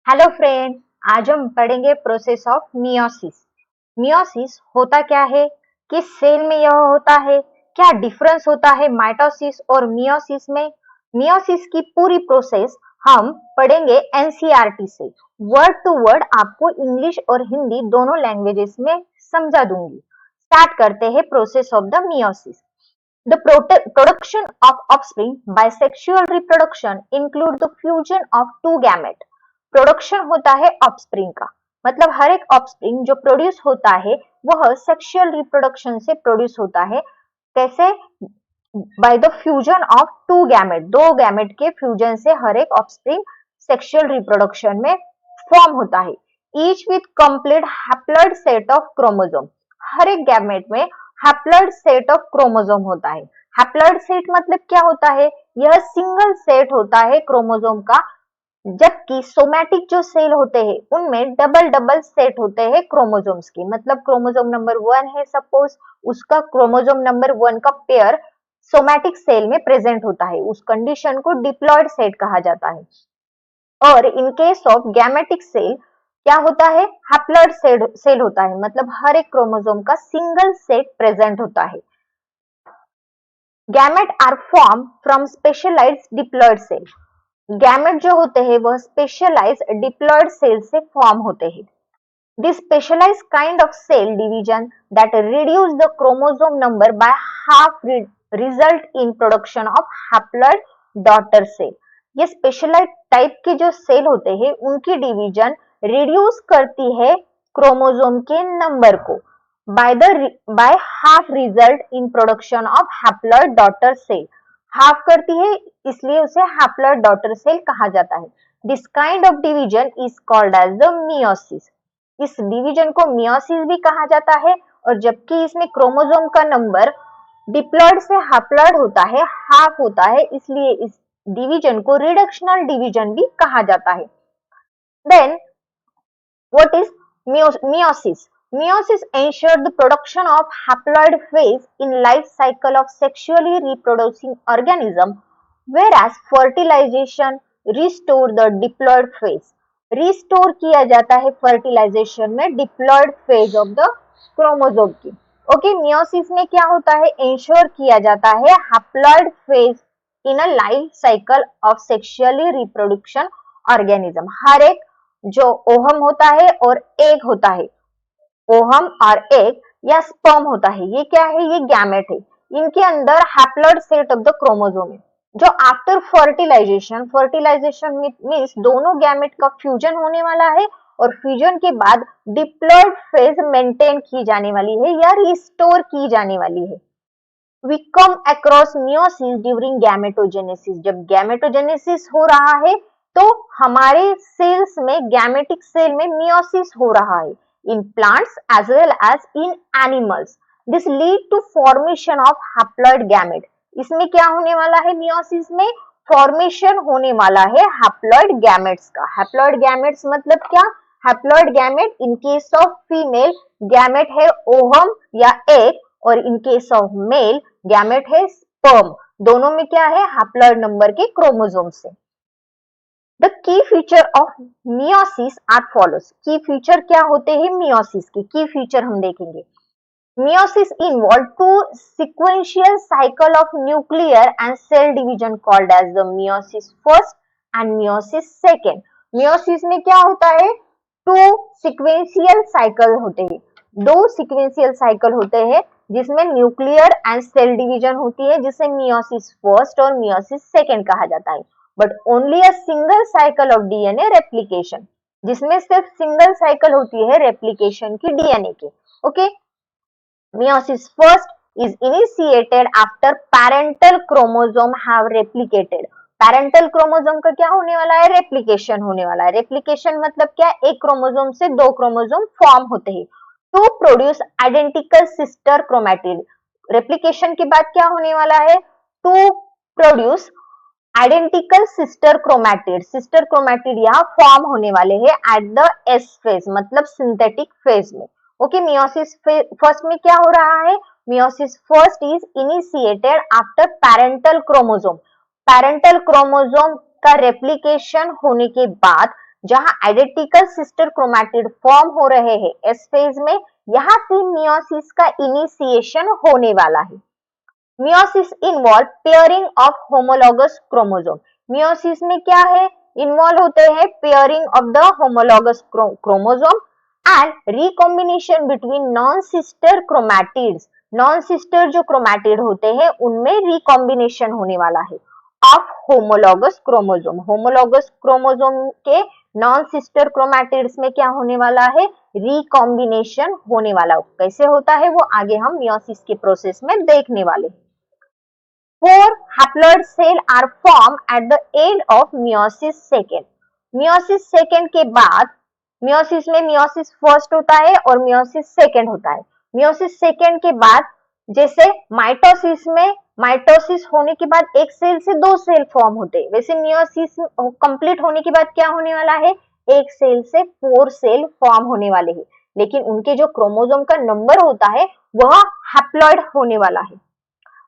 Hello friend. आज हम पढ़ेंगे प्रोसेस ऑफ मियोसिस। मियोसिस होता क्या है, किस सेल में यह होता है, क्या डिफरेंस होता है माइटोसिस और मियोसिस में। मियोसिस की पूरी प्रोसेस हम पढ़ेंगे एनसीईआरटी से। वर्ड टू वर्ड आपको इंग्लिश और हिंदी दोनों लैंग्वेजेस में समझा दूंगी। स्टार्ट करते हैं process of the meiosis. The production of offspring by sexual reproduction include the fusion of two gamete। Production होता है ऑफस्प्रिंग का, मतलब हर एक ऑफस्प्रिंग जो प्रोड्यूस होता है वह सेक्सुअल रिप्रोडक्शन से प्रोड्यूस होता है। कैसे? By the fusion of two gamete, दो गैमेट के फ्यूजन से हर एक ऑफस्प्रिंग सेक्सुअल रिप्रोडक्शन में फॉर्म होता है। Each with complete haploid set of chromosome, हर एक गैमेट में हैप्लॉइड सेट ऑफ क्रोमोसोम होता है। हैप्लॉइड सेट मतलब क्या होता है? यह सिंगल सेट होता है क्रोमोसोम का, जबकि सोमैटिक जो सेल होते हैं उनमें डबल डबल सेट होते हैं क्रोमोसोम्स के। मतलब क्रोमोसोम नंबर 1 है सपोज, उसका क्रोमोसोम नंबर 1 का पेयर सोमैटिक सेल में प्रेजेंट होता है, उस कंडीशन को डिप्लॉयड सेट कहा जाता है। और in case of gametic cell क्या होता है? हैप्लॉइड सेल होता है, मतलब हर एक क्रोमोसोम का सिंगल सेट प्रेजेंट होता है। Gamete are form from specialised diploid cell, gamete जो होते हैं वह स्पेशलाइज्ड डिप्लॉयड सेल से फॉर्म होते हैं। This specialized kind of cell division that reduce the chromosome number by half result in production of haploid daughter cell। ये specialised type के जो सेल होते हैं उनकी डिवीजन रिड्यूस करती है क्रोमोसोम के नंबर को by half result in production of haploid daughter cell. Half करती है इसलिए उसे हैप्लॉइड डॉटर सेल कहा जाता है। This kind of division is called as the meiosis. इस डिवीजन को मियोसिस भी कहा जाता है। और जबकि इसमें क्रोमोसोम का नंबर डिप्लॉयड से हैप्लॉइड होता है, हाफ होता है, इसलिए इस डिवीजन को रिडक्शनल डिवीजन भी कहा जाता है। Then what is meiosis? Meiosis ensures the production of haploid phase in life cycle of sexually reproducing organism, whereas fertilization restore the diploid phase। Restore किया जाता है फर्टिलाइजेशन में diploid phase of the chromosome की। Okay, meiosis में क्या होता है? Ensure किया जाता है haploid phase in a life cycle of sexually reproduction organism. हर एक जो ओहम होता है और एग होता है, ओहम और एग या स्पर्म होता है, ये क्या है? ये गैमेट है। इनके अंदर haploid set of the chromosome है जो आफ्टर फर्टिलाइजेशन, फर्टिलाइजेशन मीन्स दोनों गैमेट का फ्यूजन होने वाला है और फ्यूजन के बाद डिप्लॉयड फेज मेंटेन की जाने वाली है या रिस्टोर की जाने वाली है। We come across meiosis during gametogenesis। जब गैमेटोजेनेसिस हो रहा है तो हमारे सेल्स में, गैमेटिक सेल में मियोसिस हो रहा है। In plants as well as in animals, this lead to formation of haploid gamete. इसमें क्या होने वाला है? मियोसिस में फॉर्मेशन होने वाला है हैप्लॉइड गैमेट्स का। हैप्लॉइड गैमेट्स मतलब क्या? Haploid gamete in case of female gamete है ओवम या एग, और in case of male gamete है स्पर्म। दोनों में क्या है? हैप्लॉइड नंबर के क्रोमोसोम से। The key feature of meiosis are follows. Key feature क्या होते हैं मियोसिस के? की फीचर हम देखेंगे। Meiosis involved two sequential cycle of nuclear and cell division called as the meiosis first and meiosis second। Meiosis में क्या होता है? टू sequential cycle होते हैं, दो sequential cycle होते हैं जिसमें न्यूक्लियर एंड सेल डिवीजन होती है, जिसे मियोसिस फर्स्ट और मियोसिस सेकेंड कहा जाता है। But only a single cycle of DNA replication, जिसमें सिर्फ सिंगल साइकिल होती है रेप्लिकेशन की डीएनए के। Okay, Meiosis first is initiated after parental chromosome have replicated। Parental chromosome का क्या होने वाला है? रेप्लिकेशन होने वाला है। रेप्लिकेशन मतलब क्या? एक क्रोमोसोम से दो क्रोमोसोम फॉर्म होते हैं to produce identical sister chromatid. Replication के बाद क्या होने वाला है? To produce identical sister chromatid. Sister chromatid यहाँ फॉर्म होने वाले हैं एट द एस फेज, मतलब सिंथेटिक फेज में। ओके, मियोसिस फर्स्ट में क्या हो रहा है? Meiosis first is initiated after parental chromosome. Parental chromosome का रेप्लिकेशन होने के बाद जहां आइडेंटिकल सिस्टर क्रोमैटिड फॉर्म हो रहे हैं एस फेज में, यहां से मियोसिस का इनिशिएशन होने वाला है। Meiosis involve pairing of homologous chromosome. Meiosis में क्या है, इन्वॉल्व होते हैं pairing of the homologous chromosome and recombination between non sister chromatids. Non sister जो क्रोमैटिड होते हैं उनमें रिकॉम्बिनेशन होने वाला है of homologous chromosome. Homologous chromosome के नॉन सिस्टर क्रोमैटिड्स में क्या होने वाला है, रिकॉम्बिनेशन होने वाला। कैसे होता है वो आगे हम मियोसिस के प्रोसेस में देखने वाले। 4 haploid cells are formed at the end of meiosis second. meiosis second के बाद, meiosis में meiosis first होता है और meiosis second होता है। meiosis second के बाद जैसे माइटोसिस में माइटोसिस होने के बाद एक सेल से दो सेल फॉर्म होते हैं, वैसे मियोसिस कंप्लीट होने के बाद क्या होने वाला है, एक सेल से 4 सेल फॉर्म होने वाले हैं, लेकिन उनके जो क्रोमोसोम का नंबर होता है वह हैप्लॉइड होने वाला है।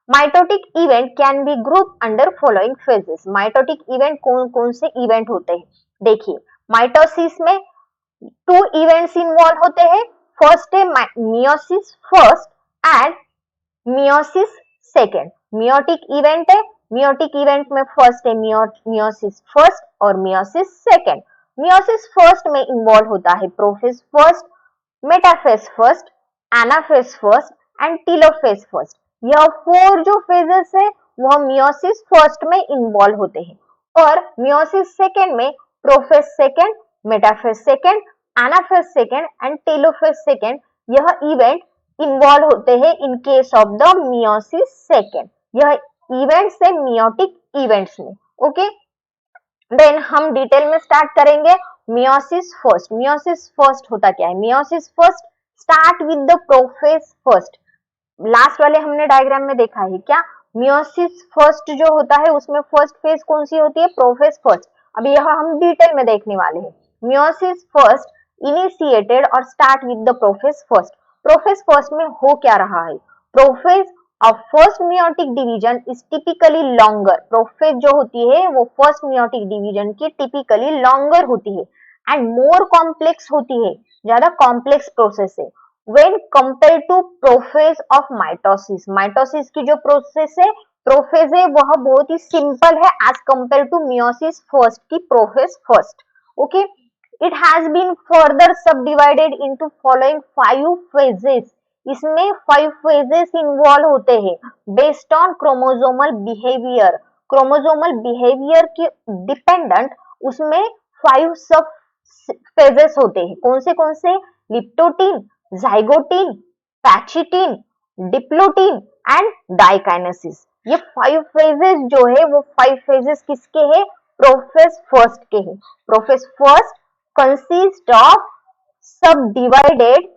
Mitotic event can be group under following phases. Mitotic event कौन कौन से इवेंट होते हैं, देखिए माइटोसिस में 2 इवेंट्स इन्वॉल्व होते हैं। फर्स्ट है meiosis first and meiosis second. Meiotic event है, मियोटिक इवेंट में फर्स्ट है मियोसिस फर्स्ट और मियोसिस सेकेंड। मियोसिस फर्स्ट में इन्वॉल्व होता है prophase first, metaphase first, anaphase first and telophase first. यह 4 जो फेजेस है वह मियोसिस फर्स्ट में इन्वॉल्व होते हैं और मियोसिस सेकेंड में prophase second, metaphase second, anaphase second and telophase second यह इवेंट इन्वॉल्व होते हैं इन case of the meiosis second. यह इवेंट्स है मियोटिक इवेंट्स में। ओके, देन हम डिटेल में स्टार्ट करेंगे। मियोसिस फर्स्ट, मियोसिस फर्स्ट होता क्या है, meiosis first start with the prophase first. Last वाले हमने डायग्राम में देखा है क्या, मियोसिस फर्स्ट जो होता है उसमें फर्स्ट फेज कौन सी होती है, प्रोफेज फर्स्ट। अभी यह हम डिटेल में देखने वाले हैं। मियोसिस फर्स्ट इनिशिएटेड और start with the prophase first. Prophase first में हो क्या रहा है, prophase of first meiotic division is typically longer. Prophase जो होती है वो फर्स्ट मियोटिक डिवीजन की टिपिकली लॉन्गर होती है एंड मोर कॉम्प्लेक्स होती है, ज्यादा कॉम्प्लेक्स प्रोसेस है when compared to prophase of mitosis. Mitosis की जो प्रोसेस है, प्रोफेज है, वह बहुत ही सिंपल है as compare to meiosis first की prophase first. Okay, it has been further sub divided into following 5 phases. इसमें 5 फेजेस इन्वॉल्व होते हैं based on chromosomal behaviour. Chromosomal behaviour के डिपेंडेंट उसमें 5 सब फेजेस होते हैं। कौन से, leptotene, zygotene, pachytene, diplotene and diakinesis. ये 5 फेजेस जो है वो 5 फेजेस किसके हैं, प्रोफेज फर्स्ट के हैं। Prophase first consist of sub divided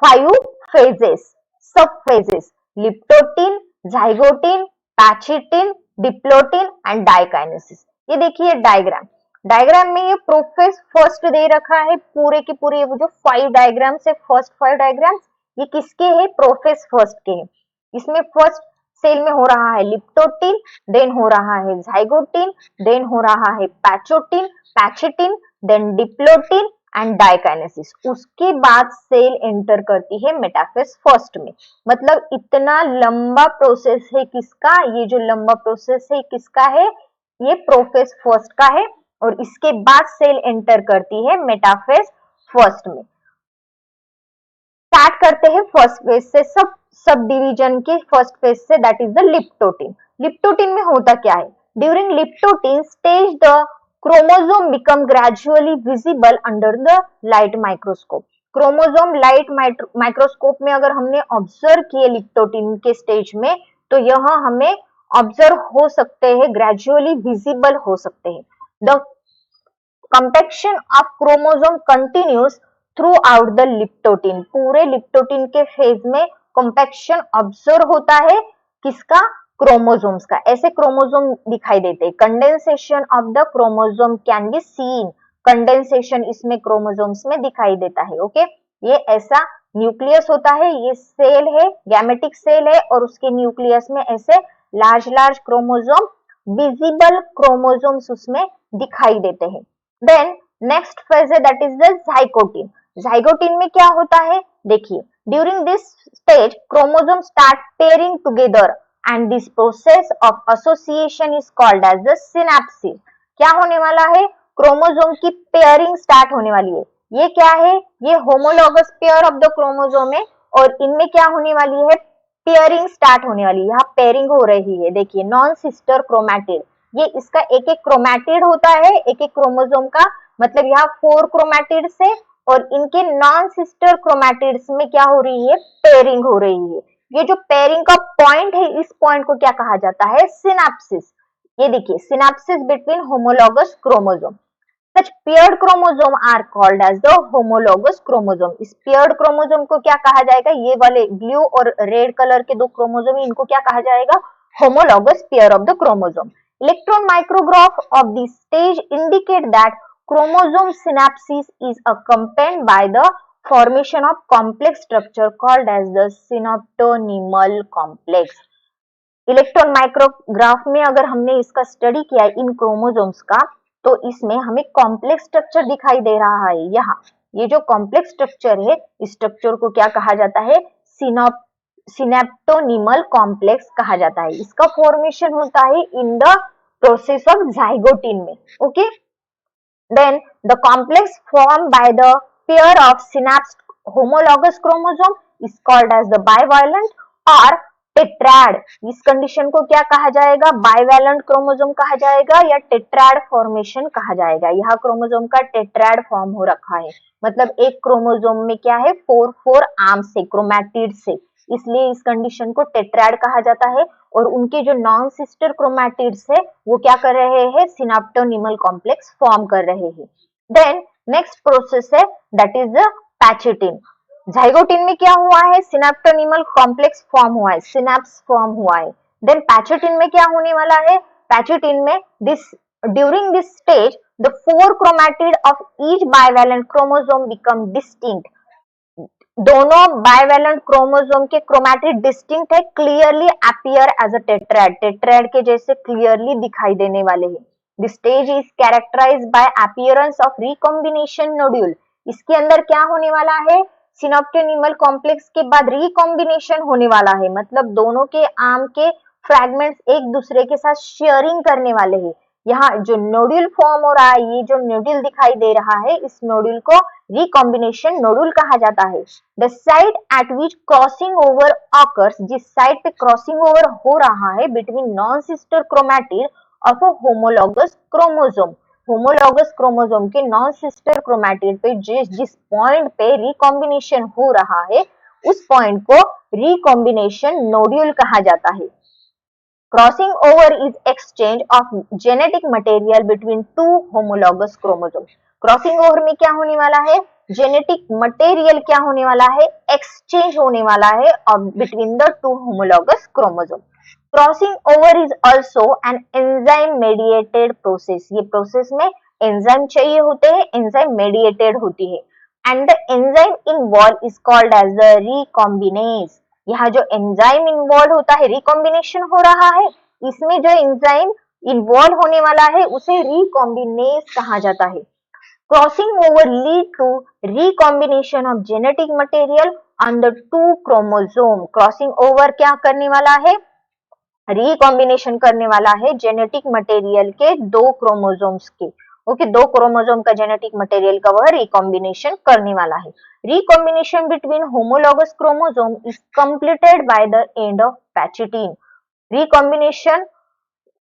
5 phases, sub phases, leptotene, zygotene, pachytene, diplotene and diakinesis. ये देखिए डायग्राम, डायग्राम में ये प्रोफेज फर्स्ट दे रखा है, पूरे के पूरे वो जो 5 डायग्राम्स है, फर्स्ट 5 डायग्राम्स ये किसके हैं, प्रोफेज फर्स्ट के हैं। इसमें फर्स्ट सेल में हो रहा है लिप्टोटीन, देन हो रहा है जाइगोटीन, देन हो रहा है pachytene, then diplotene and diakinesis. उसके बाद सेल एंटर करती है मेटाफेज फर्स्ट में। मतलब इतना लंबा प्रोसेस है किसका, ये जो लंबा प्रोसेस है किसका है, ये प्रोफेज फर्स्ट का है और इसके बाद सेल एंटर करती है मेटाफेज फर्स्ट में। स्टार्ट करते हैं फर्स्ट फेज से, सब डिवीजन के फर्स्ट फेज से, that is the leptotene. Leptotene में होता क्या है, during leptotene stage the chromosome become gradually visible under the light microscope. Chromosome light microscope में अगर हमने ऑब्जर्व किए लिप्टोटीन के स्टेज में तो यह हमें ऑब्जर्व हो सकते हैं, ग्रेजुअली विजिबल हो सकते हैं। The compaction of chromosome continues through out the leptotene. पूरे लिप्टोटीन के फेज में कंपैक्शन ऑब्जर्व होता है किसका, क्रोमोसोम्स का। ऐसे क्रोमोसोम दिखाई देते हैं। Condensation of the chromosome can be seen. Condensation इसमें क्रोमोसोम्स में दिखाई देता है। ओके, ये ऐसा न्यूक्लियस होता है, ये सेल है, गैमेटिक सेल है और उसके न्यूक्लियस में ऐसे लार्ज क्रोमोसोम, विजिबल क्रोमोसोम्स उसमें दिखाई देते हैं। देन नेक्स्ट फेज है that is the zygotene. Zygotene में क्या होता है, देखिए during this stage chromosome start pairing together and this process of association is called as the synapsis. क्या होने वाला है, क्रोमोसोम की पेयरिंग स्टार्ट होने वाली है। ये क्या है, ये homologous pair of the chromosome है और इनमें क्या होने वाली है, पेयरिंग स्टार्ट होने वाली है। यहाँ पेयरिंग हो रही है, देखिए नॉन सिस्टर क्रोमैटिड, ये इसका एक एक क्रोमैटिड होता है एक एक क्रोमोसोम का, मतलब यहाँ 4 क्रोमैटिड्स है और इनके नॉन सिस्टर क्रोमैटिड्स में क्या हो रही है, पेयरिंग हो रही है। ये जो पेयरिंग का पॉइंट है, इस पॉइंट को क्या कहा जाता है, सिनेप्सिस। ये देखिए synapses between homologous chromosome. Such paired chromosome are called as the homologous chromosome। इस paired chromosome को क्या कहा जाएगा, ये वाले ब्लू और रेड कलर के दो क्रोमोसोम इनको क्या कहा जाएगा, homologous pair of the chromosome। Electron micrograph of this stage indicate that chromosome synapsis is accompanied by the formation of complex structure called as the synaptonymal complex। Electron micrograph में अगर हमने इसका स्टडी किया इन chromosomes का, तो इसमें हमें complex structure दिखाई दे रहा है। यहाँ ये जो कॉम्प्लेक्स स्ट्रक्चर है, इस स्ट्रक्चर को क्या कहा जाता है, सिनेप्टोनिमल कॉम्प्लेक्स कहा जाता है। इसका फॉर्मेशन होता है in the process of zygotene में। Okay, then the complex form by the pair of synapsed homologous chromosome is called as the bivalent or tetrad. इस कंडीशन को क्या कहा जाएगा, बाइवैलेंट क्रोमोसोम कहा जाएगा या टेट्राड फॉर्मेशन कहा जाएगा। यहाँ क्रोमोसोम का टेट्राड फॉर्म हो रखा है, मतलब एक क्रोमोसोम में क्या है, 4 आर्म्स से, क्रोमैटिड से, इसलिए इस कंडीशन को टेट्राड कहा जाता है। और उनके जो नॉन सिस्टर क्रोमैटिड्स है वो क्या कर रहे हैं, सिनेप्टोनिमल कॉम्प्लेक्स फॉर्म कर रहे हैं। देन नेक्स्ट प्रोसेस है दैट इज द पैचेटिन। जाइगोटिन में क्या हुआ है, सिनेप्टोनिमल कॉम्प्लेक्स फॉर्म हुआ है, सिनेप्स फॉर्म हुआ है। देन पैचेटिन में क्या होने वाला है, पैचेटिन में this during this stage the 4 chromatid of each bivalent chromosome become distinct. दोनों बाइवैलेंट क्रोमोसोम के क्रोमैटिड डिस्टिंक्ट है, clearly appear as a tetrad, tetrad के जैसे क्लियरली दिखाई देने वाले हैं। This stage is characterised by appearance of recombination nodule. इसके अंदर क्या होने वाला है, सिनेप्टोनिमल कॉम्प्लेक्स के बाद रिकॉम्बिनेशन होने वाला है, मतलब दोनों के आर्म के फ्रैगमेंट्स एक दूसरे के साथ शेयरिंग करने वाले हैं। यहाँ जो नोड्यूल फॉर्म हो रहा है, ये जो नोड्यूल दिखाई दे रहा है, इस नोड्यूल को रिकॉम्बिनेशन नोड्यूल कहा जाता है। The site eight which crossing over occurs, जिस साइट पे क्रॉसिंग ओवर हो रहा है between non sister chromatid of a homologous chromosome, homologous chromosome के नॉन सिस्टर क्रोमैटिड पे जिस पॉइंट पे रिकॉम्बिनेशन हो रहा है, उस पॉइंट को रिकॉम्बिनेशन नोड्यूल कहा जाता है। Crossing over is exchange of genetic material between 2 homologous chromosome. Crossing over में क्या होने वाला है, जेनेटिक मटेरियल क्या होने वाला है, एक्सचेंज होने वाला है between the 2 homologous chromosome. Crossing over is also an enzyme mediated process. ये प्रोसेस में एंजाइम चाहिए होते हैं, एंजाइम मेडिएटेड होती है। And the enzyme involve is called as the recombinase. यहाँ जो एंजाइम इन्वॉल्व होता है, रिकॉम्बिनेशन हो रहा है, इसमें जो एंजाइम इन्वॉल्व होने वाला है उसे रिकॉम्बिनेज कहा जाता है। Crossing over lead to recombination of genetic material on the 2 chromosome. Crossing over क्या करने वाला है, रिकॉम्बिनेशन करने वाला है जेनेटिक मटेरियल के 2 क्रोमोसोम्स के। ओके, 2 क्रोमोसोम का जेनेटिक मटेरियल का वह रिकॉम्बिनेशन करने वाला है। Recombination between homologous chromosome is completed by the end of pachytene. Recombination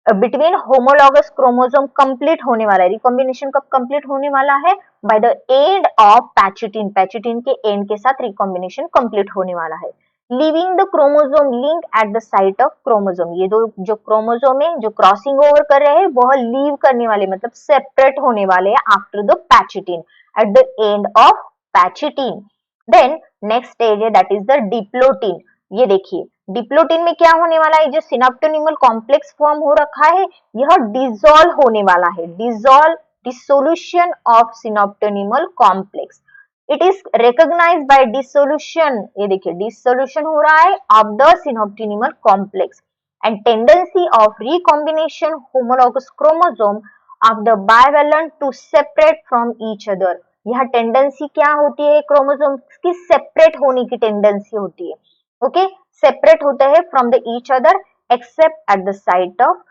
between homologous chromosome complete होने वाला है। रिकॉम्बिनेशन कब कंप्लीट होने वाला है, by the end of pachytene, pachytene के एंड के साथ रिकॉम्बिनेशन कंप्लीट होने वाला है। Leaving the chromosome link at the site of chromosome. ये दो जो क्रोमोसोम है जो क्रॉसिंग ओवर कर रहे हैं वह लीव करने वाले, मतलब सेपरेट होने वाले हैं after the pachytene, at the end of pachytene. Then next stage है दैट इज द डिप्लोटिन। ये देखिए डिप्लोटिन में क्या होने वाला है, जो सिनेप्टोनिमल कॉम्प्लेक्स फॉर्म हो रखा है यह डिसॉल्व होने वाला है, dissolution of synaptonemal complex. It is recognised by dissolution, ये देखिए डिसोल्यूशन हो रहा है of the synaptonemal complex and tendency of recombination homologous chromosome of the bivalent to separate from each other. यह टेंडेंसी क्या होती है क्रोमोसोम्स की? सेपरेट होने की टेंडेंसी होती है. ओके, सेपरेट होते हैं from the each other accept eight the site of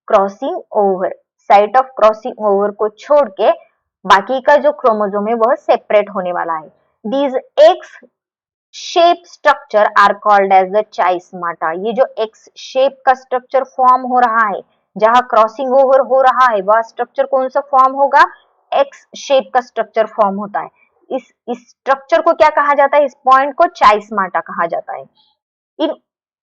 crossing over. Site of crossing over को छोड़ के बाकी का जो क्रोमोसोम है वह सेपरेट होने वाला है. These X shape structure are called as the chiasmata. ये जो एक्स शेप का स्ट्रक्चर फॉर्म हो रहा है, जहां क्रॉसिंग ओवर हो रहा है, वह स्ट्रक्चर कौन सा फॉर्म होगा? एक्स शेप का स्ट्रक्चर फॉर्म होता है. इस स्ट्रक्चर को क्या कहा जाता है? इस पॉइंट को चाइस्माटा कहा जाता है. इन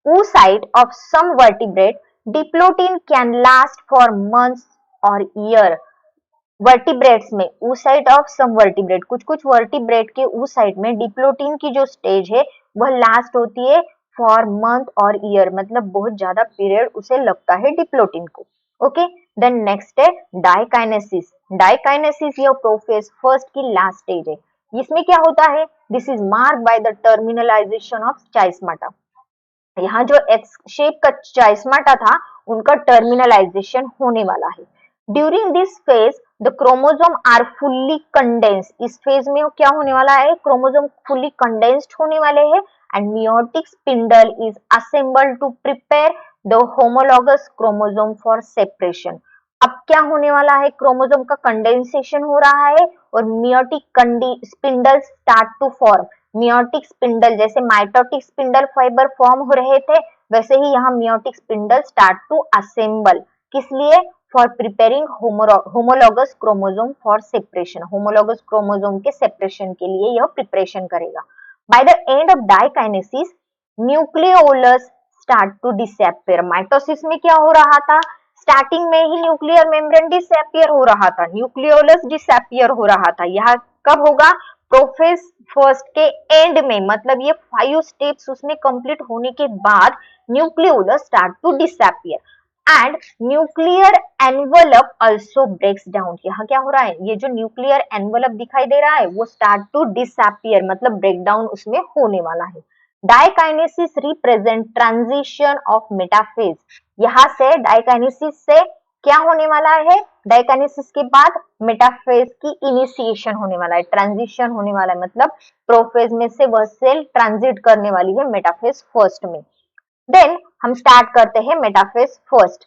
oocyte of some vertebrate, diplotin can last for months or year. Vertebrates में oocyte of some vertebrate, कुछ वर्टिब्रेट के oocyte में डिप्लोटिन की जो स्टेज है वह लास्ट होती है फॉर मंथ और ईयर, मतलब बहुत ज्यादा पीरियड उसे लगता है डिप्लोटिन को. ओके, देन नेक्स्ट है डाइकाइनेसिस. डाइकाइनेसिस यह प्रोफेज फर्स्ट की लास्ट स्टेज है. इसमें क्या होता है? This is mark by the terminalisation of chiasmata. यहाँ जो एक्स शेप का चाइस्माटा था उनका टर्मिनलाइजेशन होने वाला है. During this phase the chromosome are fully condensed. इस फेज में क्या होने वाला है? क्रोमोसोम फुल्ली कंडेंस्ड होने वाले हैं and meiotic spindle is assembled to prepare the homologous chromosome for separation. अब क्या होने वाला है? क्रोमोसोम का कंडेंसेशन हो रहा है और meiotic spindle start to form. Meiotic spindle जैसे माइटोटिक स्पिंडल फाइबर फॉर्म हो रहे थे, वैसे ही यहाँ meiotic spindle start to assemble. किस लिए? For preparing homologous chromosome for separation. Homologous chromosome के सेपरेशन के लिए यह प्रिपरेशन करेगा. By the end of diakinesis nucleolus start to disappear. Mitosis में क्या हो रहा था? स्टार्टिंग में ही न्यूक्लियर मेम्ब्रेन डिसअपियर हो रहा था, न्यूक्लियोलस डिसअपियर हो रहा था. यह कब होगा? प्रोफेज फर्स्ट के एंड में, मतलब ये 5 स्टेप्स उसमें कंप्लीट होने के बाद nucleolus start to disappear and nuclear envelope also breaks down. यहाँ क्या हो रहा है? ये जो न्यूक्लियर एनवलप दिखाई दे रहा है वो स्टार्ट टू डिसअपियर, मतलब ब्रेक डाउन उसमें होने वाला है. Diakinesis represent transition of metaphase. यहाँ से डाइकाइनेसिस से क्या होने वाला है? डाइकाइनेसिस के बाद मेटाफेज की इनिशिएशन होने वाला है, ट्रांजिशन होने वाला है, मतलब प्रोफेज में से वह सेल ट्रांजिट करने वाली है मेटाफेज फर्स्ट में. देन हम स्टार्ट करते हैं metaphase first.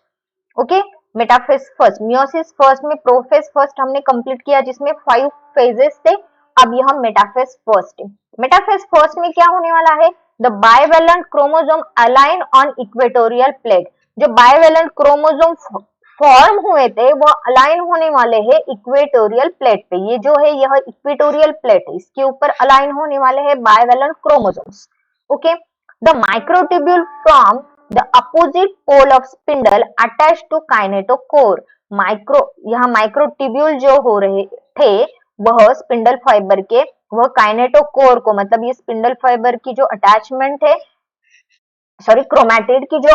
Okay, metaphase first, meiosis first में प्रोफेज फर्स्ट हमने कंप्लीट किया जिसमें 5 फेजेस थे. अब यह मेटाफेज फर्स्ट है. मेटाफेज फर्स्ट में क्या होने वाला है? The bivalent chromosome align on equatorial plate. जो बाइवेलेंट क्रोमोसोम फॉर्म हुए थे वो अलाइन होने वाले हैं इक्वेटोरियल प्लेट पे. ये जो है यह इक्वेटोरियल प्लेट है, इसके ऊपर अलाइन होने वाले हैं bivalent chromosomes. Okay, the microtubule from the opposite pole of spindle attach to kinetochore. यहाँ माइक्रोट्यूब्यूल जो हो रहे थे वह स्पिंडल फाइबर के, वह काइनेटोकोर को, मतलब ये स्पिंडल फाइबर की जो अटैचमेंट है, सॉरी क्रोमैटिड की जो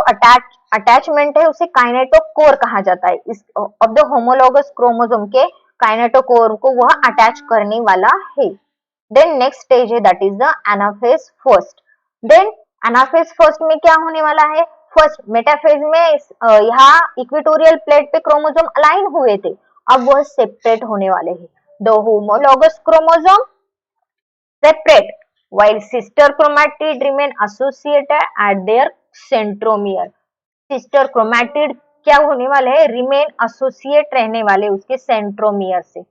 अटैचमेंट है उसे काइनेटोकोर कहा जाता है. इस ऑफ द होमोलॉगस क्रोमोसोम के काइनेटोकोर को वह अटैच करने वाला है. देन नेक्स्ट स्टेज है that is the anaphase first. Then anaphase first में क्या होने वाला है? फर्स्ट मेटाफेज में यहाँ इक्वेटोरियल प्लेट पे क्रोमोसोम अलाइन हुए थे, अब वह सेपरेट होने वाले हैं. The homologous chromosome separate while sister chromatid remain associated at their centromere. sister chromatid क्या होने वाले हैं? remain associate रहने वाले उसके centromere से.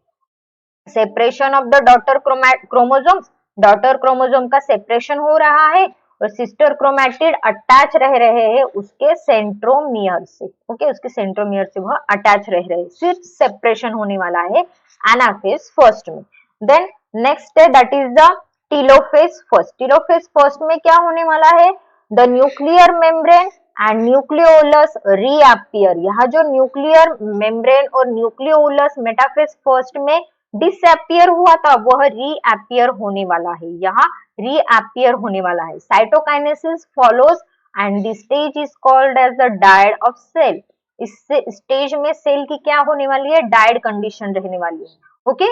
separation of the daughter chromosomes, daughter chromosome का separation हो रहा है और sister chromatid attach रह रहे हैं उसके centromere से. ओके, उसके centromere से वह attach रह रहे हैं, सिर्फ separation होने वाला है anaphase first में. then next है that is the telophase first. Telophase first में क्या होने वाला है? The nuclear membrane and nucleolus reappear. यहाँ जो न्यूक्लियर मेम्ब्रेन और न्यूक्लियोलस मेटाफेज फर्स्ट में डिसअपियर हुआ था वह रीअपियर होने वाला है. यहाँ रीअपियर होने वाला है. Cytokinesis follows and this stage is called as the dyad of cell. इस स्टेज में सेल की क्या होने वाली है? डायड कंडीशन रहने वाली है. ओके,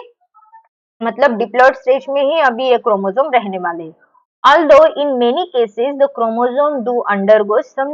मतलब डिप्लॉयड स्टेज में ही अभी ये क्रोमोसोम रहने वाले हैं. Although in many cases the chromosome do undergo some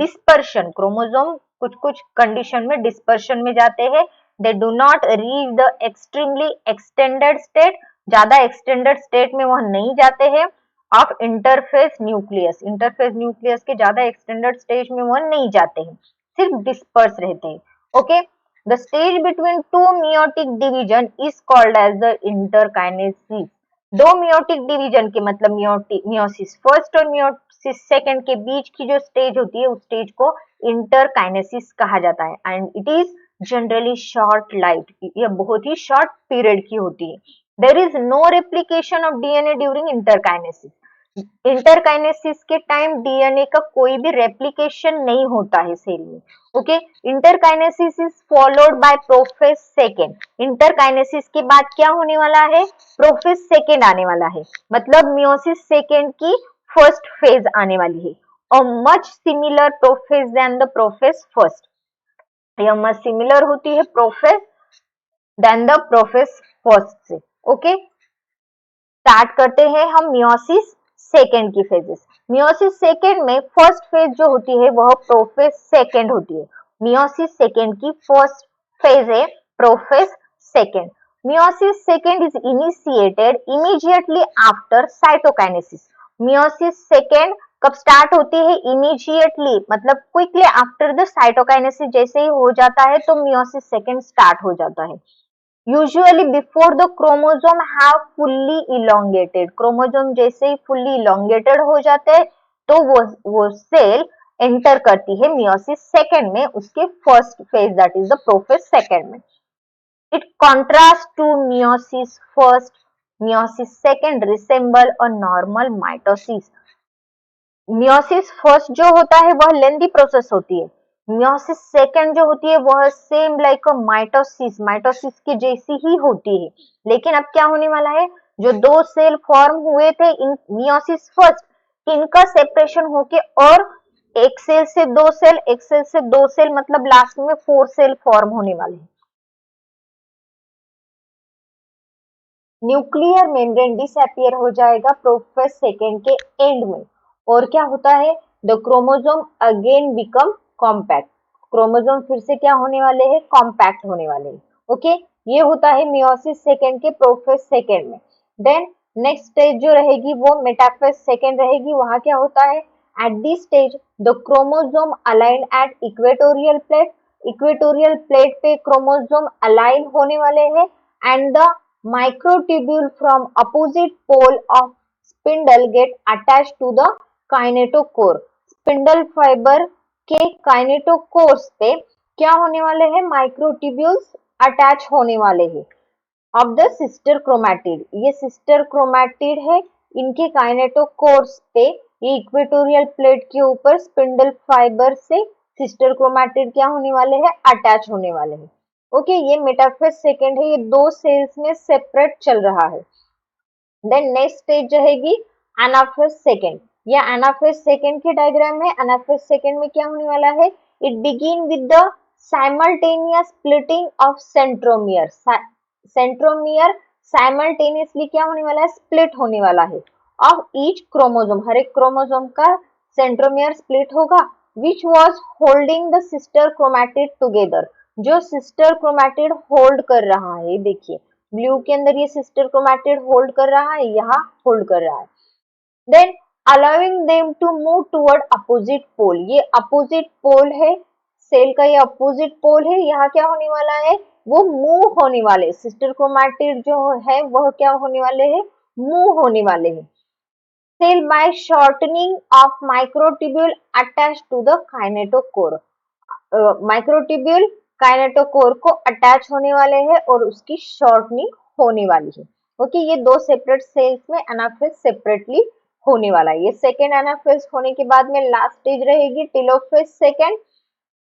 dispersion, chromosome कुछ कंडीशन में डिस्पर्शन में जाते हैं they do not reach the extremely extended state, ज्यादा एक्सटेंडेड स्टेट में वह नहीं जाते हैं, of interface nucleus, interface nucleus के ज्यादा एक्सटेंडेड स्टेज में वह नहीं जाते हैं, सिर्फ डिस्पर्स रहते हैं। Okay, the stage between two meiotic division is called as the interkinesis. दो मियोटिक डिवीजन के मतलब मियोसिस फर्स्ट और मियोसिस सेकंड के बीच की जो स्टेज होती है उस स्टेज को इंटरकाइनेसिस कहा जाता है, and it is generally short life, यह बहुत ही शॉर्ट पीरियड की होती है। There is no replication of DNA during interkinesis, interkinesis के टाइम डीएनए का कोई भी रेप्लिकेशन नहीं होता है सेल में। Okay, interkinesis is followed by prophase second, interkinesis के बाद क्या होने वाला है, प्रोफेज सेकेंड आने वाला है, मतलब मियोसिस सेकेंड की फर्स्ट फेज आने वाली है। और much similar prophase then the prophase first, यह मच सिमिलर होती है prophase then the prophase first से। ओके, स्टार्ट करते हैं हम मियोसिस सेकेंड की फेजेस। मियोसिस सेकेंड में फर्स्ट फेज जो होती है वह प्रोफेज सेकेंड होती है। मियोसिस सेकेंड की फर्स्ट फेज है prophase second. Meiosis second is initiated immediately after cytokinesis. Meiosis second कब स्टार्ट होती है, इमीडिएटली मतलब क्विकली आफ्टर द साइटोकाइनेसिस, जैसे ही हो जाता है तो मियोसिस सेकेंड स्टार्ट हो जाता है। Usually before the chromosome have fully elongated, chromosome जैसे ही फुल्ली इलोंगेटेड हो जाते हैं तो वो सेल एंटर करती है मियोसिस सेकेंड में, उसके first phase that is the prophase second में। It contrast to meiosis first, meiosis second resemble a normal mitosis. Meiosis first जो होता है वह लेंथी प्रोसेस होती है, मियोसिस सेकेंड जो होती है वह सेम लाइक अ माइटोसिस, माइटोसिस की जैसी ही होती है। लेकिन अब क्या होने वाला है, जो दो सेल फॉर्म हुए थे इन मियोसिस फर्स्ट, इनका सेपरेशन होके और एक सेल से दो सेल, एक सेल से दो सेल, मतलब लास्ट में 4 सेल फॉर्म होने वाले हैं। न्यूक्लियर मेम्ब्रेन डिसअपियर हो जाएगा प्रोफेज सेकेंड के एंड में, और क्या होता है, the chromosome again become compact, chromosome फिर से क्या होने वाले हैं, कॉम्पैक्ट होने वाले हैं। ओके, ये होता है मियोसिस सेकेंड के प्रोफेज सेकेंड में। देन नेक्स्ट स्टेज जो रहेगी वो मेटाफेज सेकेंड रहेगी, वहां क्या होता है, at this stage the chromosome align at equatorial plate, equatorial plate पे क्रोमोसोम अलाइन होने वाले हैं, and the microtubule from opposite pole of spindle get attached to the kinetochore, spindle fibre के काइनेटोकोर्स पे क्या होने वाले हैं, माइक्रोट्यूब्यूल्स अटैच होने वाले हैं ऑफ द सिस्टर क्रोमैटिड, ये सिस्टर क्रोमैटिड है, इनके काइनेटोकोर्स पे ये इक्वेटोरियल प्लेट के ऊपर स्पिंडल फाइबर से सिस्टर क्रोमैटिड क्या होने वाले हैं, अटैच होने वाले हैं। ओके, ये मेटाफेज सेकेंड है, ये दो सेल्स में सेपरेट चल रहा है। देन नेक्स्ट स्टेज रहेगी एनाफेज सेकेंड, या एनाफेज सेकेंड की डायग्राम है। एनाफेज सेकेंड में क्या होने वाला है, it begin with the simultaneous splitting of centromere, centromere simultaneously क्या होने वाला है, स्प्लिट होने वाला है ऑफ ईच क्रोमोसोम, हर एक क्रोमोसोम का सेंट्रोमियर स्प्लिट होगा, which was holding the sister chromatid together, जो सिस्टर क्रोमैटिड होल्ड कर रहा है, देखिए ब्लू के अंदर ये सिस्टर क्रोमैटिड होल्ड कर रहा है, यहाँ होल्ड कर रहा है। Then allowing them to move toward opposite pole, ये अपोजिट पोल है, सेल का ये अपोजिट पोल है, यहाँ क्या होने वाला है, वो मूव होने वाले, सिस्टर क्रोमैटिड जो है वह क्या होने वाले हैं, मूव होने वाले हैं। Cell by shortening of microtubule attach to the kinetochore, microtubule kinetochore को अटैच होने वाले हैं और उसकी शॉर्टनिंग होने वाली है। ओके, ये दो सेपरेट सेल्स में एनाफेज सेपरेटली होने वाला है। ये सेकेंड एनाफेज होने के बाद में लास्ट स्टेज रहेगी टेलोफेज सेकेंड,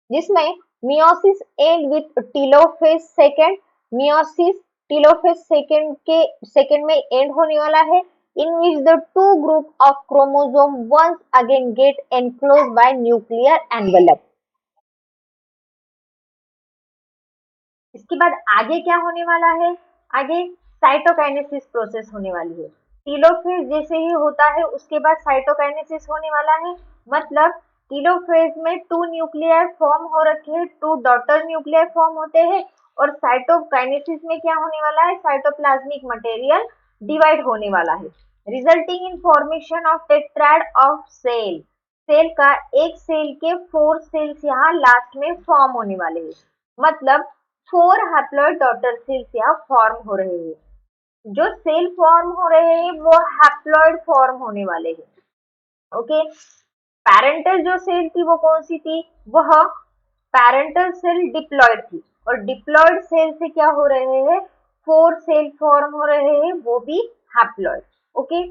जिसमें meiosis and with telophase second, meiosis telophase second के सेकेंड में एंड होने वाला है, in which the two group of chromosome once again get enclosed by nuclear envelope। इसके बाद आगे क्या होने वाला है, आगे साइटोकाइनेसिस प्रोसेस होने वाली है। टेलोफेज जैसे ही होता है उसके बाद साइटोकाइनेसिस होने वाला है, मतलब टेलोफेज में 2 न्यूक्लियर फॉर्म हो रखे हैं, 2 डॉटर न्यूक्लियर फॉर्म होते हैं और साइटोकाइनेसिस में क्या होने वाला है, साइटोप्लाज्मिक मटेरियल डिवाइड होने वाला है, resulting in formation of tetrad of cell. Cell का एक सेल के 4 सेल्स यहाँ लास्ट में फॉर्म होने वाले हैं, मतलब 4 हैप्लॉइड डॉटर सेल्स यहाँ फॉर्म हो रहे हैं। जो सेल फॉर्म हो रहे हैं वो हैप्लॉइड फॉर्म होने वाले हैं। ओके, पैरेंटल जो सेल थी वो कौन सी थी, वह पैरेंटल सेल डिप्लॉइड थी, और डिप्लॉइड सेल से क्या हो रहे हैं, 4 सेल फॉर्म हो रहे हैं, वो भी हैप्लॉइड। ओके,